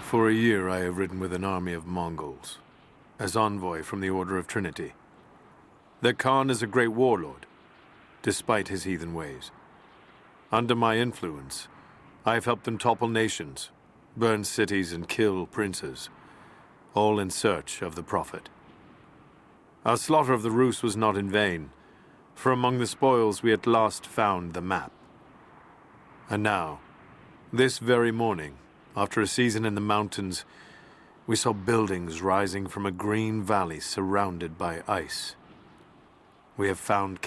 For a year I have ridden with an army of Mongols, as envoy from the Order of Trinity. Their Khan is a great warlord, despite his heathen ways. Under my influence, I have helped them topple nations, burn cities and kill princes, all in search of the Prophet. Our slaughter of the Rus was not in vain, for among the spoils we at last found the map. And now, this very morning, after a season in the mountains, we saw buildings rising from a green valley surrounded by ice. We have found...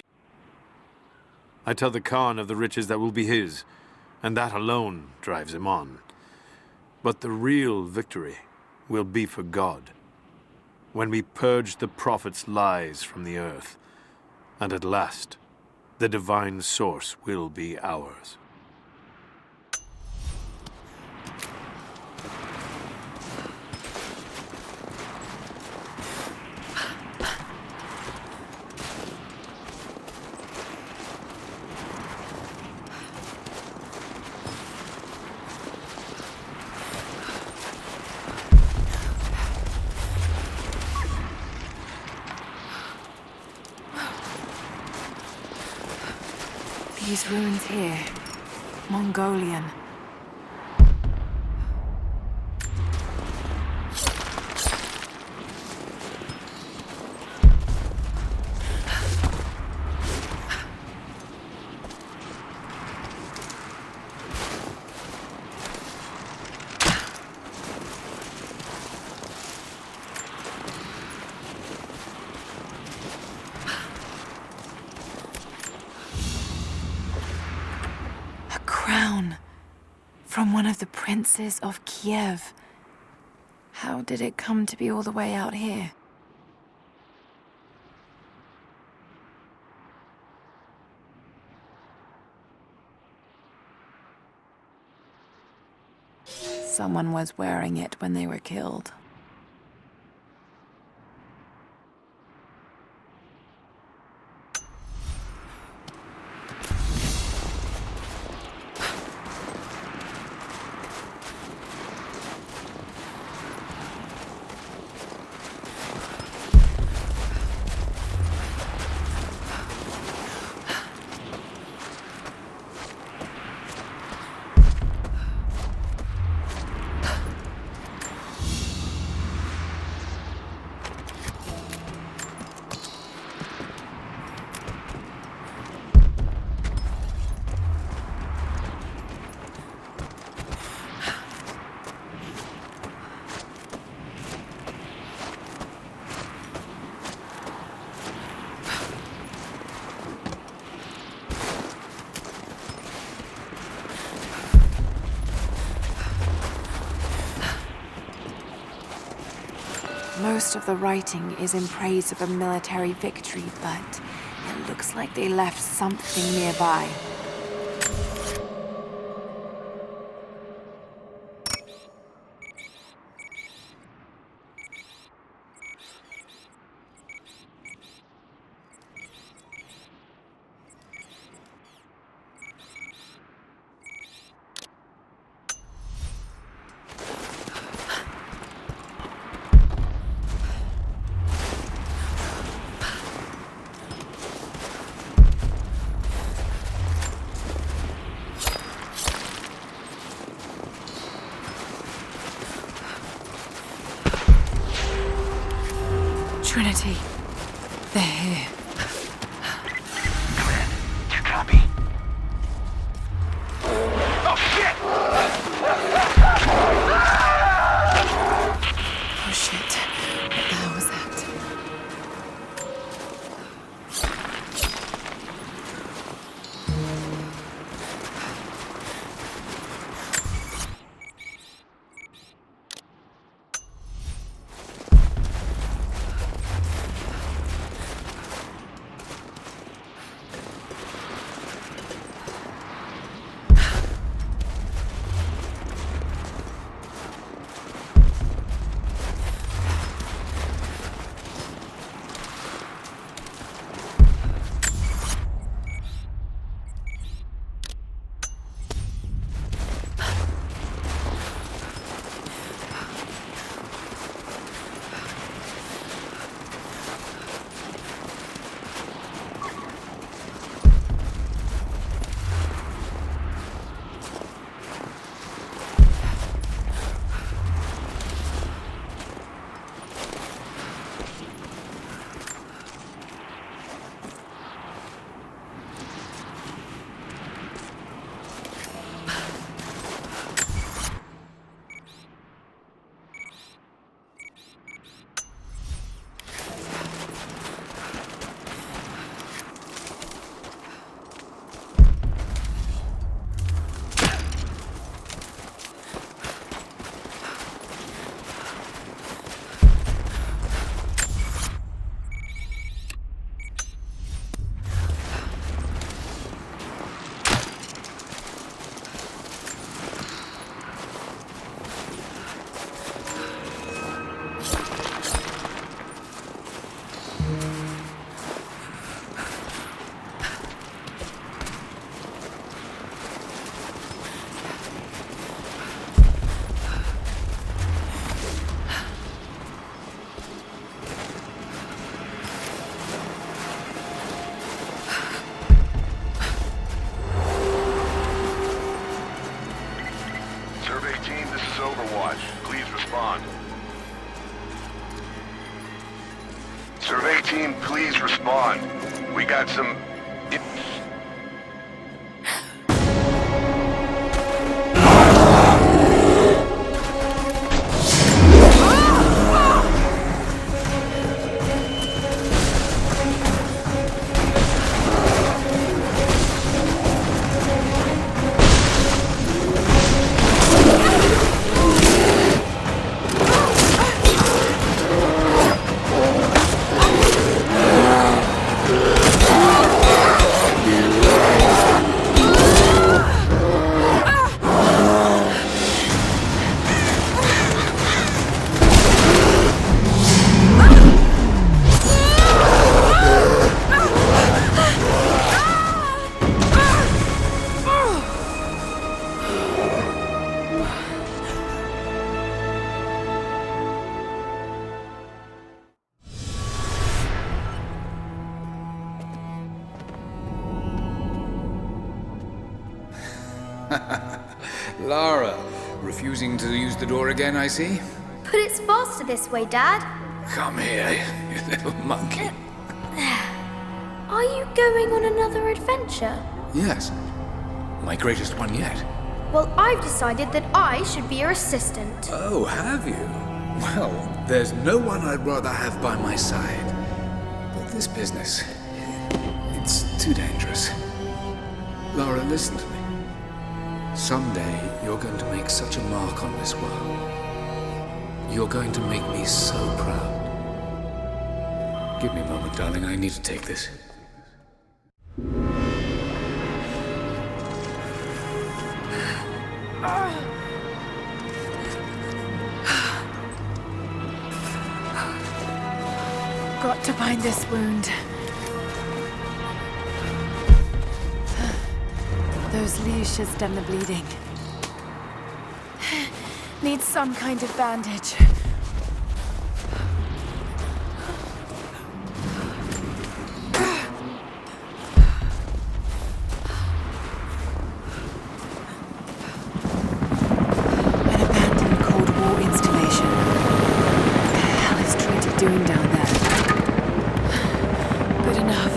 I tell the Khan of the riches that will be his, and that alone drives him on. But the real victory will be for God, when we purge the Prophet's lies from the earth, and at last, the divine source will be ours. These ruins here, Mongolian. From one of the princes of Kiev. How did it come to be all the way out here? Someone was wearing it when they were killed. Most of the writing is in praise of a military victory, but it looks like they left something nearby. Trinity. They're here. Glenn, do you copy? Oh, shit! Oh shit. What the hell was that? team, this is Overwatch. Please respond. Survey team, please respond. We got some... Lara, refusing to use the door again, I see? But it's faster this way, Dad. Come here, you little monkey. Are you going on another adventure? Yes, my greatest one yet. Well, I've decided that I should be your assistant. Oh, have you? Well, there's no one I'd rather have by my side. But this business, it's too dangerous. Lara, listen to me. Someday, you're going to make such a mark on this world. You're going to make me so proud. Give me a moment, darling. I need to take this. Got to bind this wound. Those leaves should stem the bleeding. Need some kind of bandage. An abandoned Cold War installation. What the hell is Trinity doing down there? Good enough.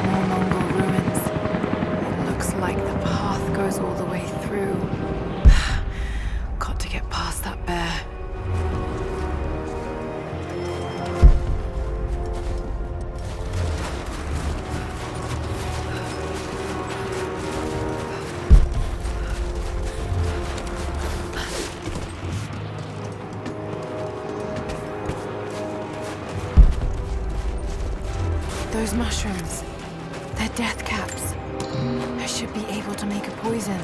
More Mongol ruins. It looks like the path goes all the way through. Got to get past that bear. Those mushrooms, they're death caps. I should be able to make a poison.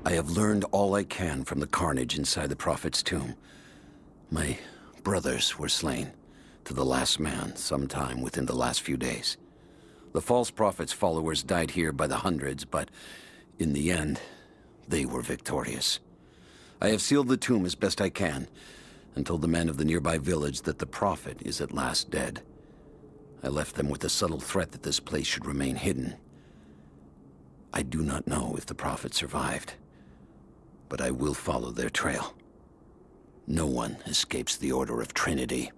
I have learned all I can from the carnage inside the Prophet's tomb. My brothers were slain, to the last man, sometime within the last few days. The false prophet's followers died here by the hundreds, but in the end, they were victorious. I have sealed the tomb as best I can, and told the men of the nearby village that the prophet is at last dead. I left them with the subtle threat that this place should remain hidden. I do not know if the prophet survived, but I will follow their trail. No one escapes the Order of Trinity.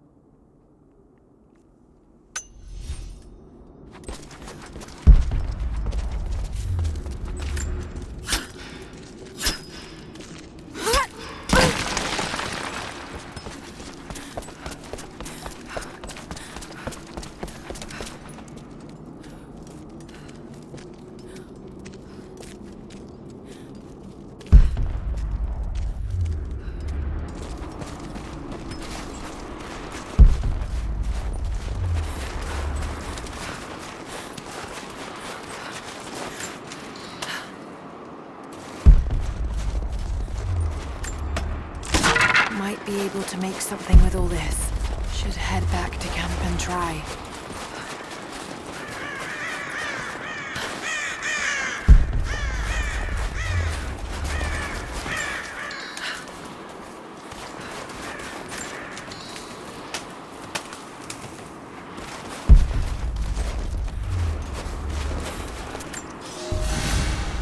Might be able to make something with all this. Should head back to camp and try.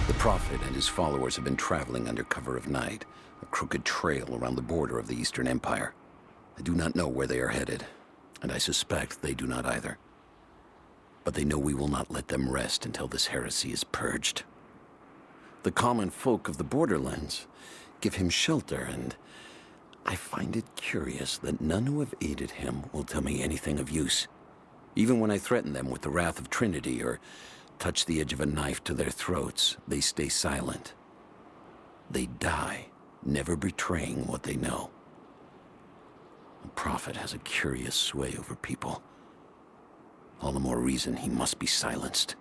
The prophet and his followers have been traveling under cover of night, a crooked trail around the border of the Eastern Empire. I do not know where they are headed, and I suspect they do not either. But they know we will not let them rest until this heresy is purged. The common folk of the borderlands give him shelter, and I find it curious that none who have aided him will tell me anything of use. Even when I threaten them with the wrath of Trinity or touch the edge of a knife to their throats, they stay silent. They die, never betraying what they know. The prophet has a curious sway over people. All the more reason he must be silenced.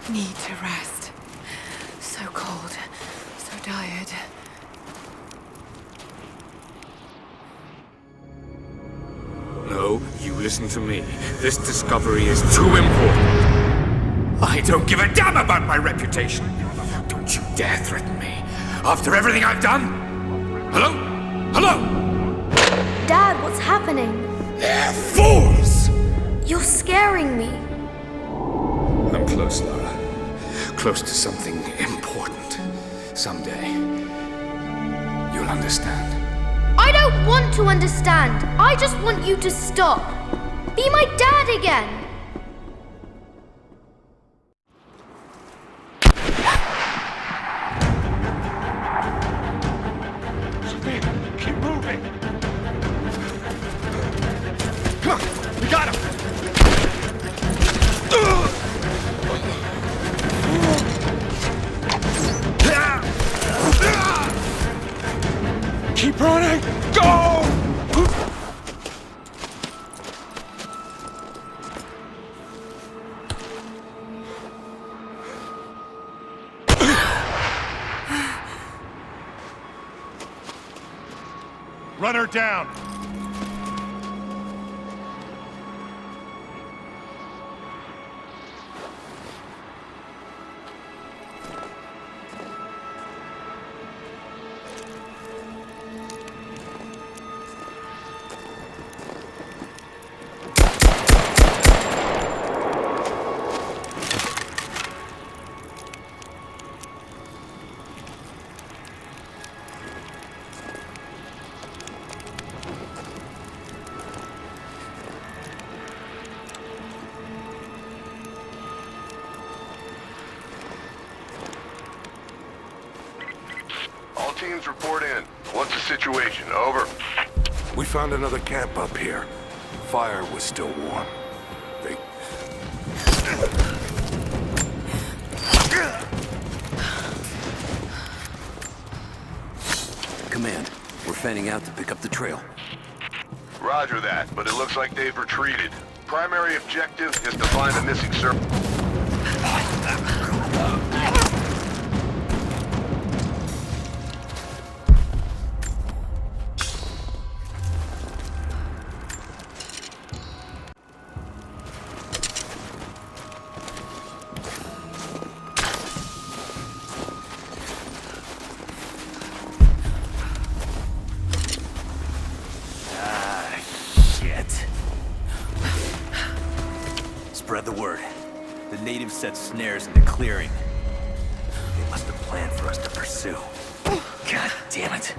Need to rest. So cold, so tired. No, you listen to me. This discovery is too important. I don't give a damn about my reputation. Don't you dare threaten me. After everything I've done? Hello? Hello? Dad, what's happening? They're fools! You're scaring me. I'm close, Lara. Close to something important. Someday, you'll understand. I don't want to understand. I just want you to stop. Be my dad again. Run her down! All teams report in. What's the situation? Over. We found another camp up here. Fire was still warm. They... Command, we're fanning out to pick up the trail. Roger that, but it looks like they've retreated. Primary objective is to find the missing servant. Spread the word. The natives set snares in the clearing. They must have planned for us to pursue. God damn it.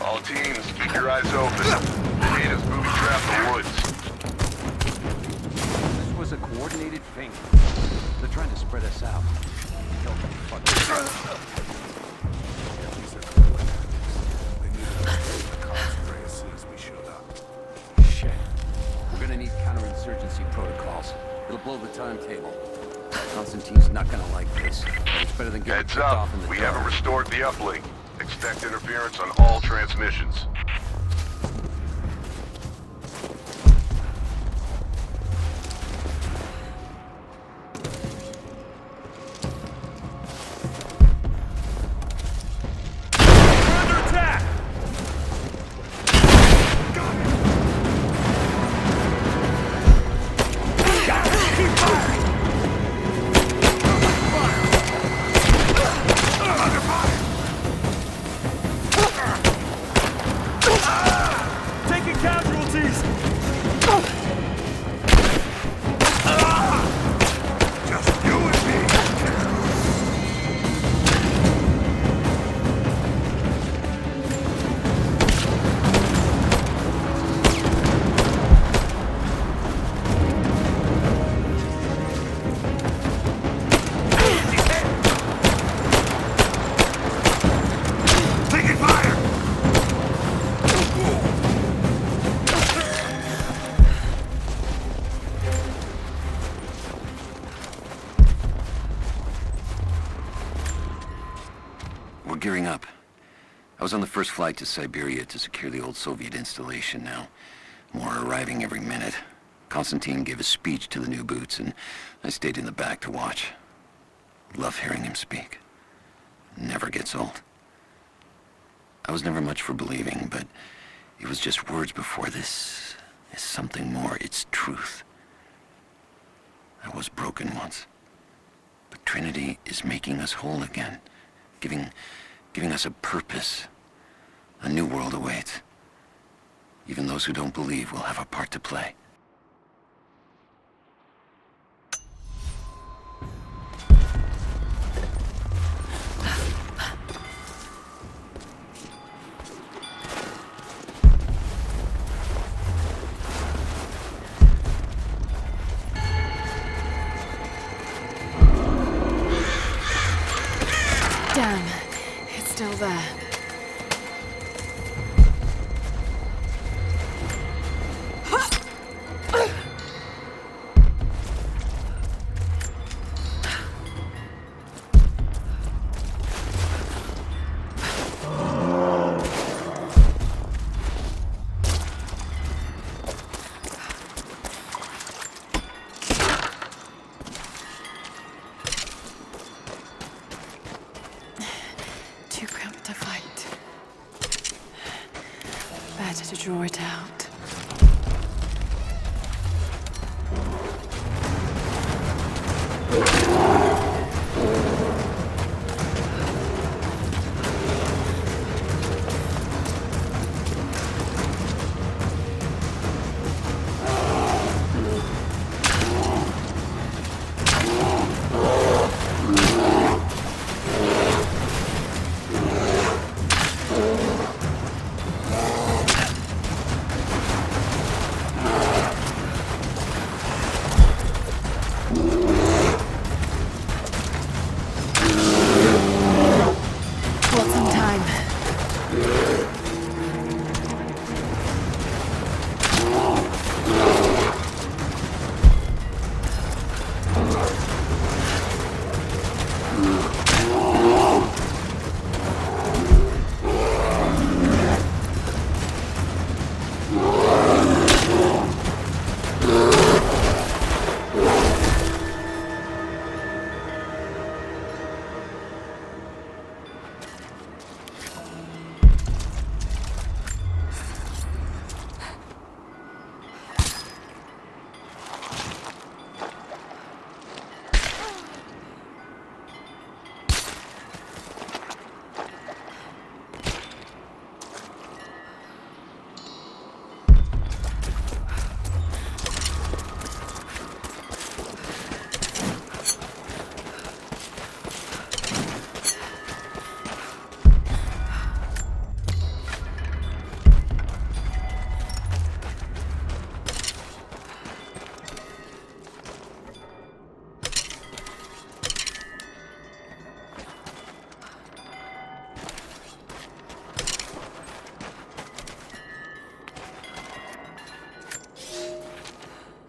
All teams, keep your eyes open. Natives booby-trap the woods. This was a coordinated feint. They're trying to spread us out. Kill them fuckers. These are clever tactics. They needed us to the concentrate as soon as we showed up. Shit. We're gonna need counterinsurgency protocols. It'll blow the timetable. Constantine's not gonna like this. It's better than getting Heads picked up, off in the we dark. haven't restored the uplink. Expect interference on all transmissions. We're gearing up. I was on the first flight to Siberia to secure the old Soviet installation now. More are arriving every minute. Konstantin gave a speech to the new boots, and I stayed in the back to watch. Love hearing him speak. Never gets old. I was never much for believing, but it was just words before this. Is something more. It's truth. I was broken once. But Trinity is making us whole again. Giving us a purpose. A new world awaits. Even those who don't believe will have a part to play. still there. Too cramped to fight. Better to draw it out.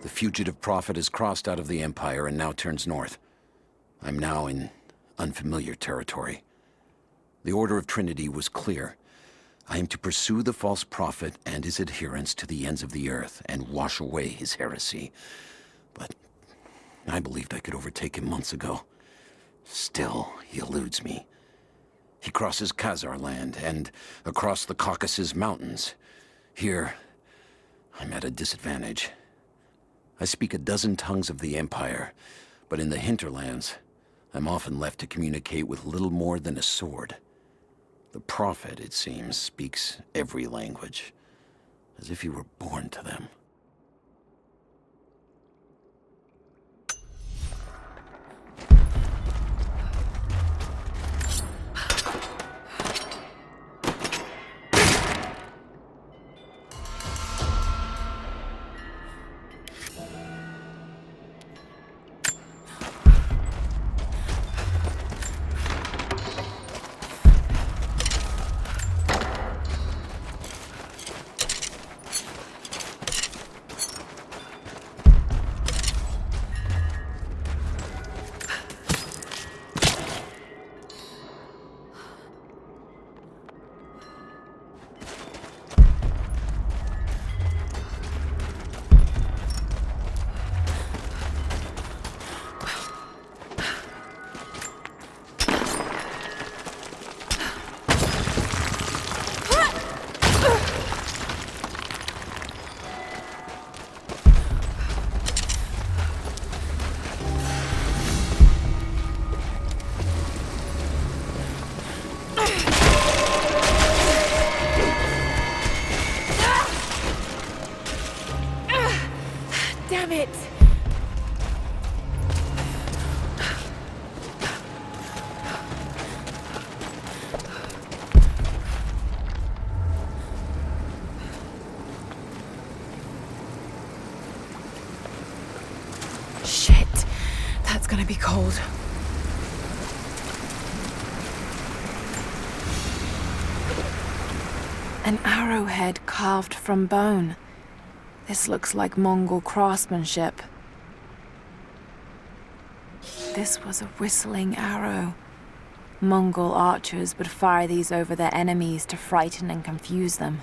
The fugitive prophet has crossed out of the Empire and now turns north. I'm now in unfamiliar territory. The Order of Trinity was clear. I am to pursue the false prophet and his adherents to the ends of the earth and wash away his heresy. But I believed I could overtake him months ago. Still, he eludes me. He crosses Khazar land and across the Caucasus Mountains. Here, I'm at a disadvantage. I speak a dozen tongues of the Empire, but in the hinterlands, I'm often left to communicate with little more than a sword. The Prophet, it seems, speaks every language, as if he were born to them. Damn it! Shit, that's gonna be cold. An arrowhead carved from bone. This looks like Mongol craftsmanship. This was a whistling arrow. Mongol archers would fire these over their enemies to frighten and confuse them.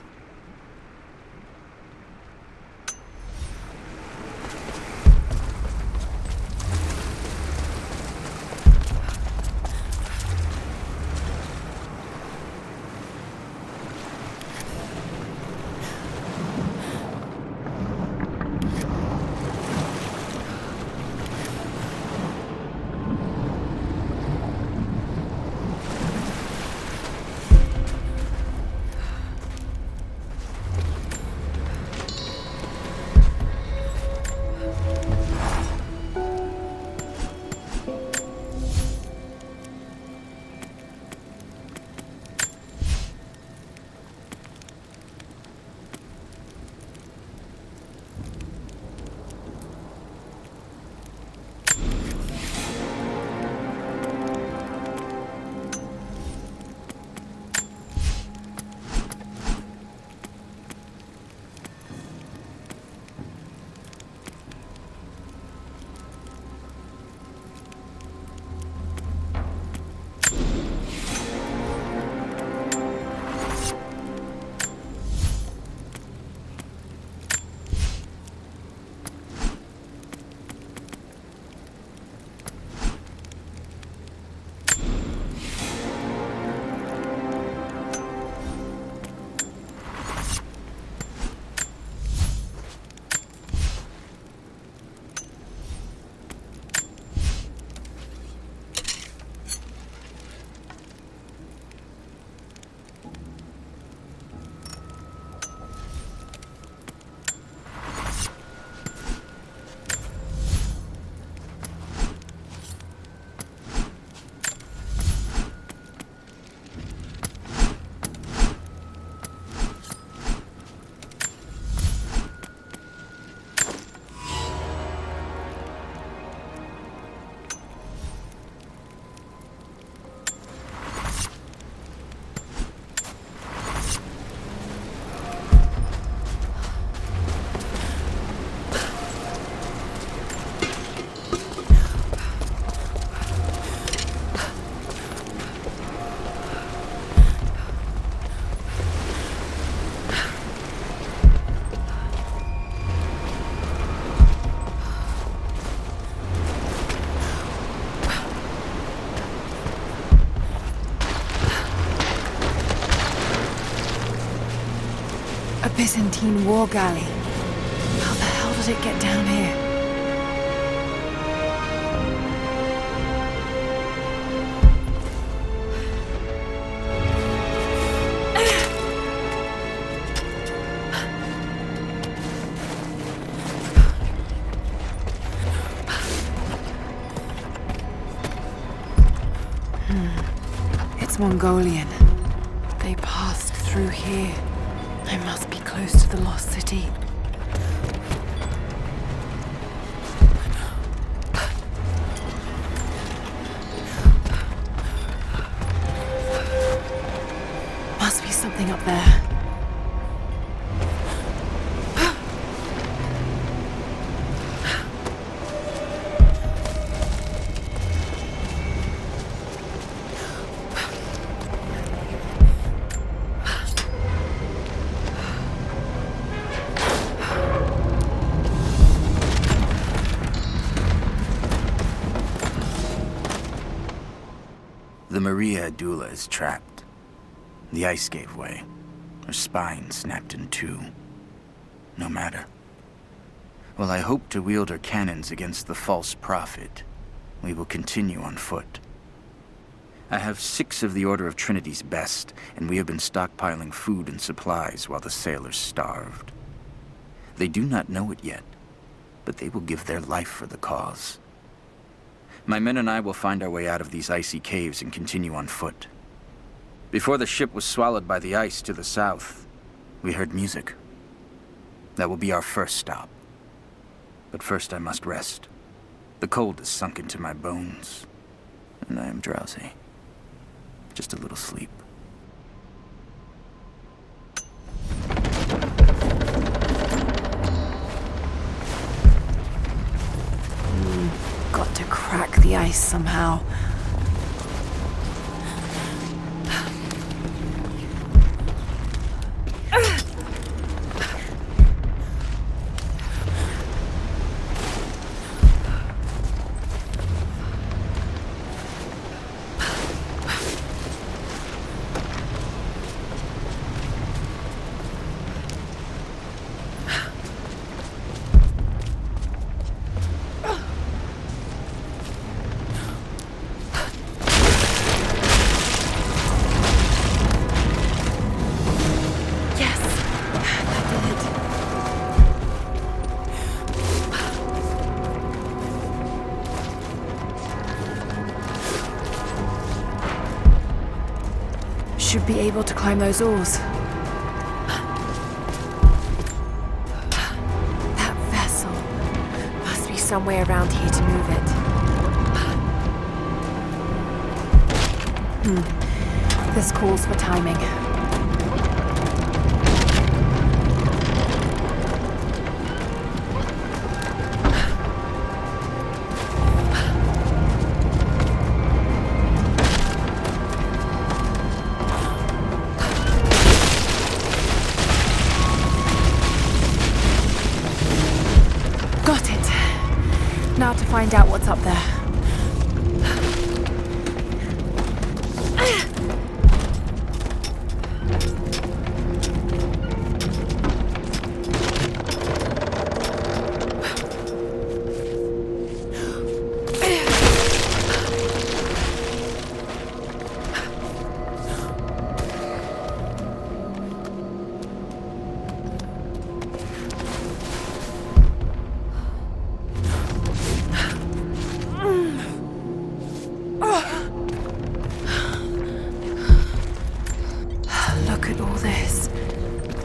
A Byzantine war galley. How the hell did it get down here? It's Mongolian. They passed through here. I must be close to the lost city. Must be something up there. The Maria Adula is trapped. The ice gave way. Her spine snapped in two. No matter. While I hope to wield her cannons against the false prophet, we will continue on foot. I have 6 of the Order of Trinity's best, and we have been stockpiling food and supplies while the sailors starved. They do not know it yet, but they will give their life for the cause. My men and I will find our way out of these icy caves and continue on foot. Before the ship was swallowed by the ice to the south, we heard music. That will be our first stop. But first I must rest. The cold has sunk into my bones, and I am drowsy. Just a little sleep. somehow. Should be able to climb those oars. That vessel must be somewhere around here to move it. This calls for timing. Now to find out what's up there.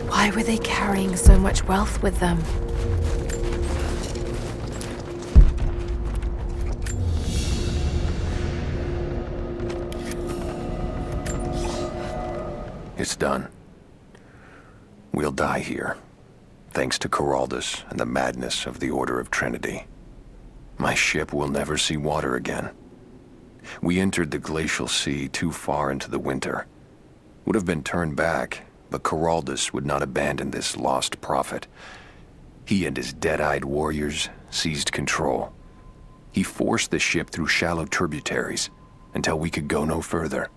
Why were they carrying so much wealth with them? It's done. We'll die here, thanks to Coraldus and the madness of the Order of Trinity. My ship will never see water again. We entered the glacial sea too far into the winter. Would have been turned back, but Coraldus would not abandon this lost prophet. He and his dead-eyed warriors seized control. He forced the ship through shallow tributaries until we could go no further.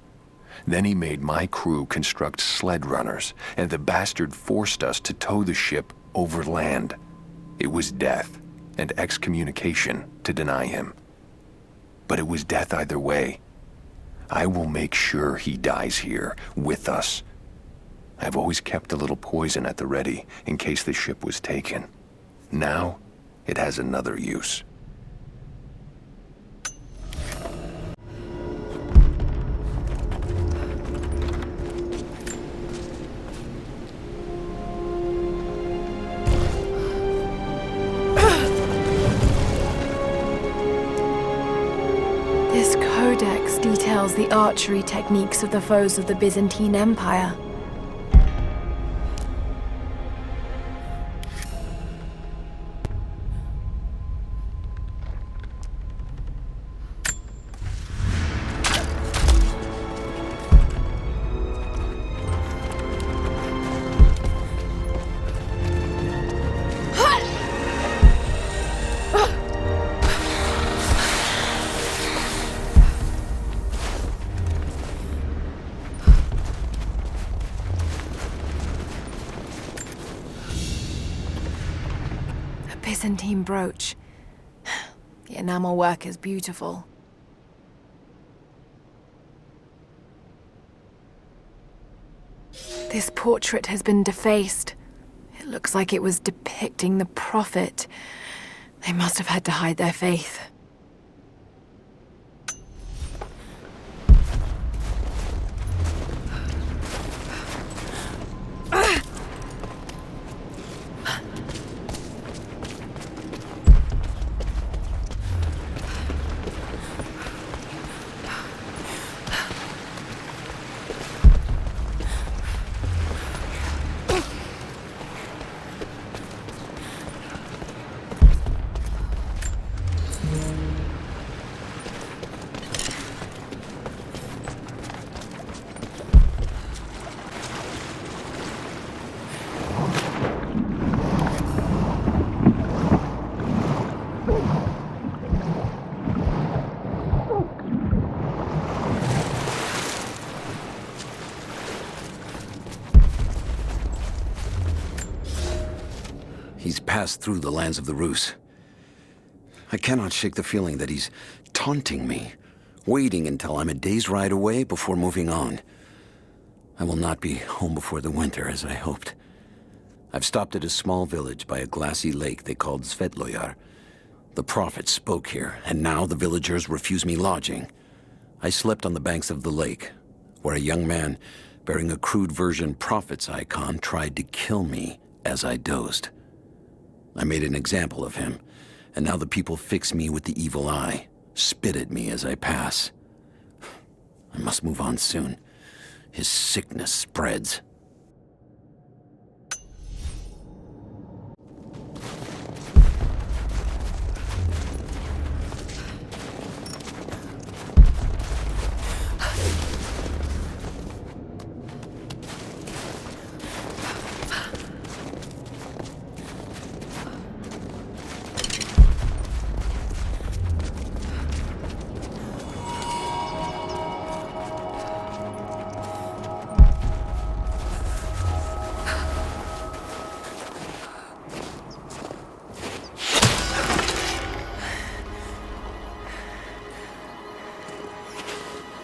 Then he made my crew construct sled runners, and the bastard forced us to tow the ship over land. It was death and excommunication to deny him. But it was death either way. I will make sure he dies here with us. I've always kept a little poison at the ready in case the ship was taken. Now, it has another use. This codex details the archery techniques of the foes of the Byzantine Empire. Byzantine brooch. The enamel work is beautiful. This portrait has been defaced. It looks like it was depicting the prophet. They must have had to hide their faith. He's passed through the lands of the Rus. I cannot shake the feeling that he's taunting me, waiting until I'm a day's ride away before moving on. I will not be home before the winter, as I hoped. I've stopped at a small village by a glassy lake they called Svetloyar. The prophet spoke here, and now the villagers refuse me lodging. I slept on the banks of the lake, where a young man bearing a crude version prophet's icon tried to kill me as I dozed. I made an example of him, and now the people fix me with the evil eye, spit at me as I pass. I must move on soon. His sickness spreads.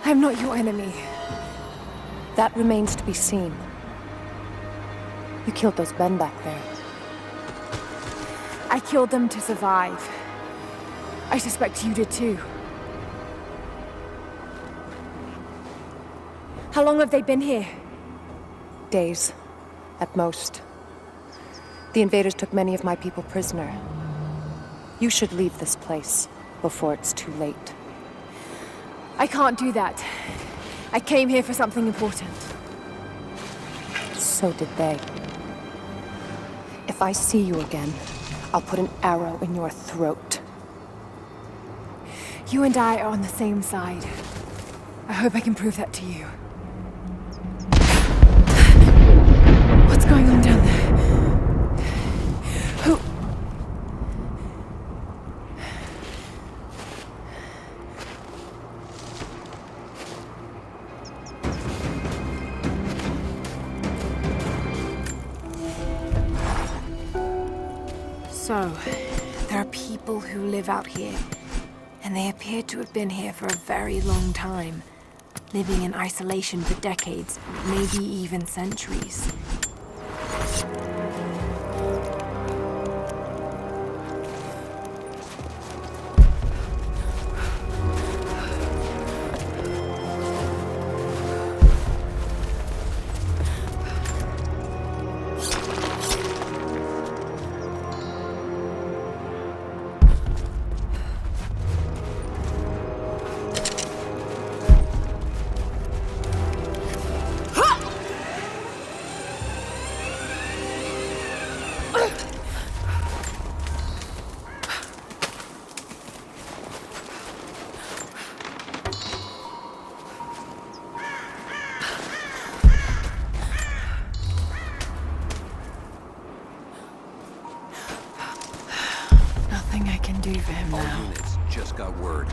I'm not your enemy. That remains to be seen. You killed those men back there. I killed them to survive. I suspect you did too. How long have they been here? Days, at most. The invaders took many of my people prisoner. You should leave this place before it's too late. I can't do that. I came here for something important. So did they. If I see you again, I'll put an arrow in your throat. You and I are on the same side. I hope I can prove that to you. What's going on down there? Who? So, there are people who live out here, and they appear to have been here for a very long time, living in isolation for decades, maybe even centuries. Do for him now. All units just got word.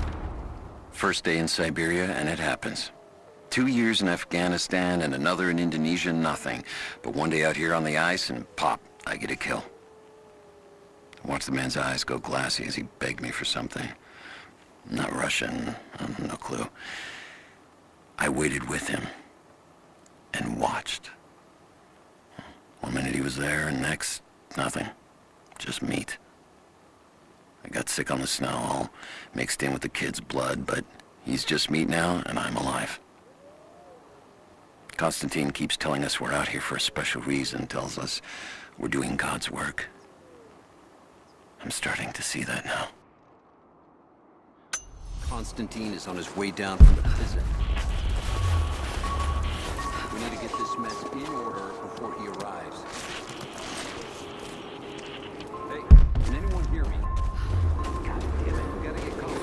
First day in Siberia, and it happens. 2 years in Afghanistan and another in Indonesia, nothing. But one day out here on the ice, and pop, I get a kill. I watched the man's eyes go glassy as he begged me for something. Not Russian, no clue. I waited with him and watched. One minute he was there, and next, nothing. Just meat. I got sick on the snow, all mixed in with the kid's blood, but he's just meat now, and I'm alive. Constantine keeps telling us we're out here for a special reason, tells us we're doing God's work. I'm starting to see that now. Constantine is on his way down from the prison. We need to get this mess in order before he arrives. Hey, can anyone hear me? God damn it, we gotta get going.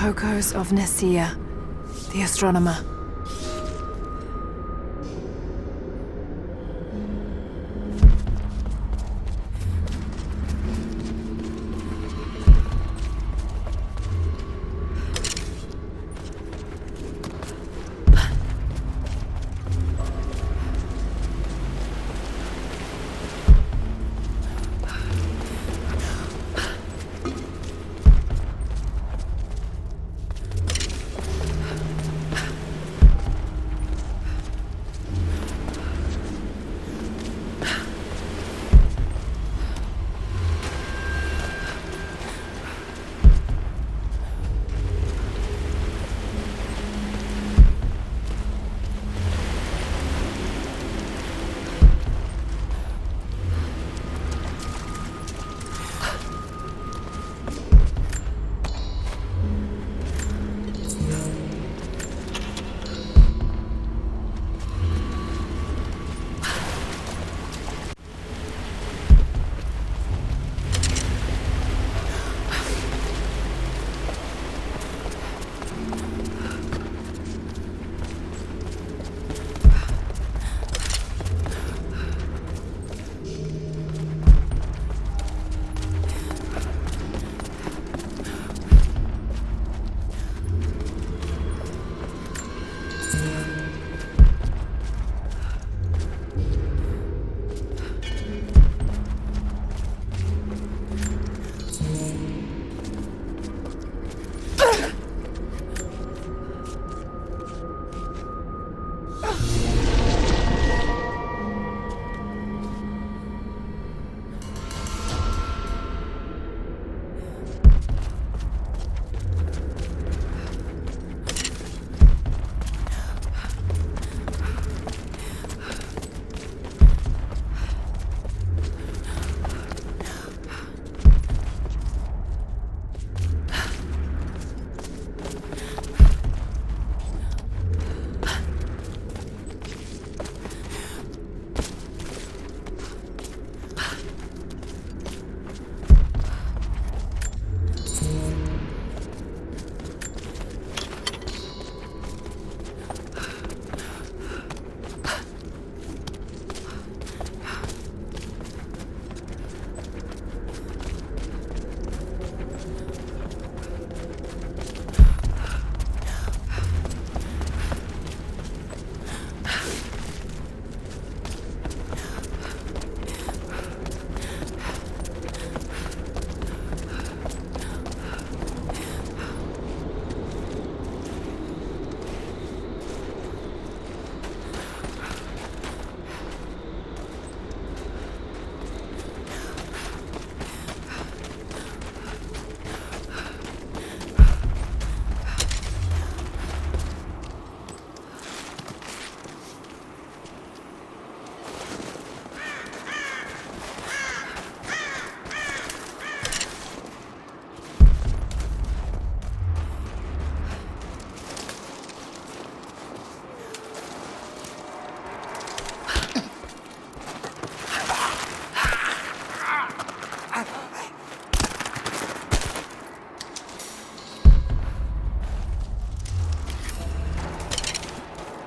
Hokos of Nicaea, the astronomer.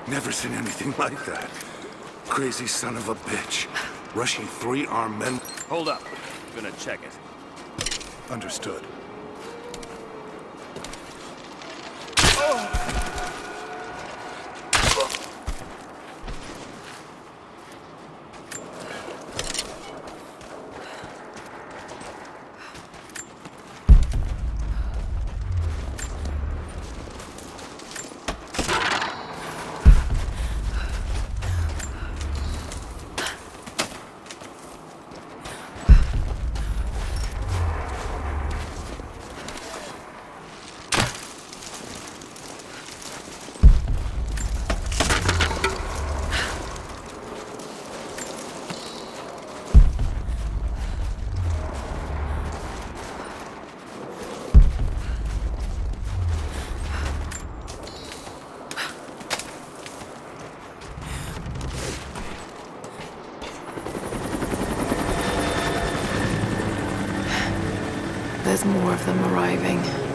Never seen anything like that. Crazy son of a bitch. Rushing 3 armed men. Hold up. I'm gonna check it. Understood. There's more of them arriving.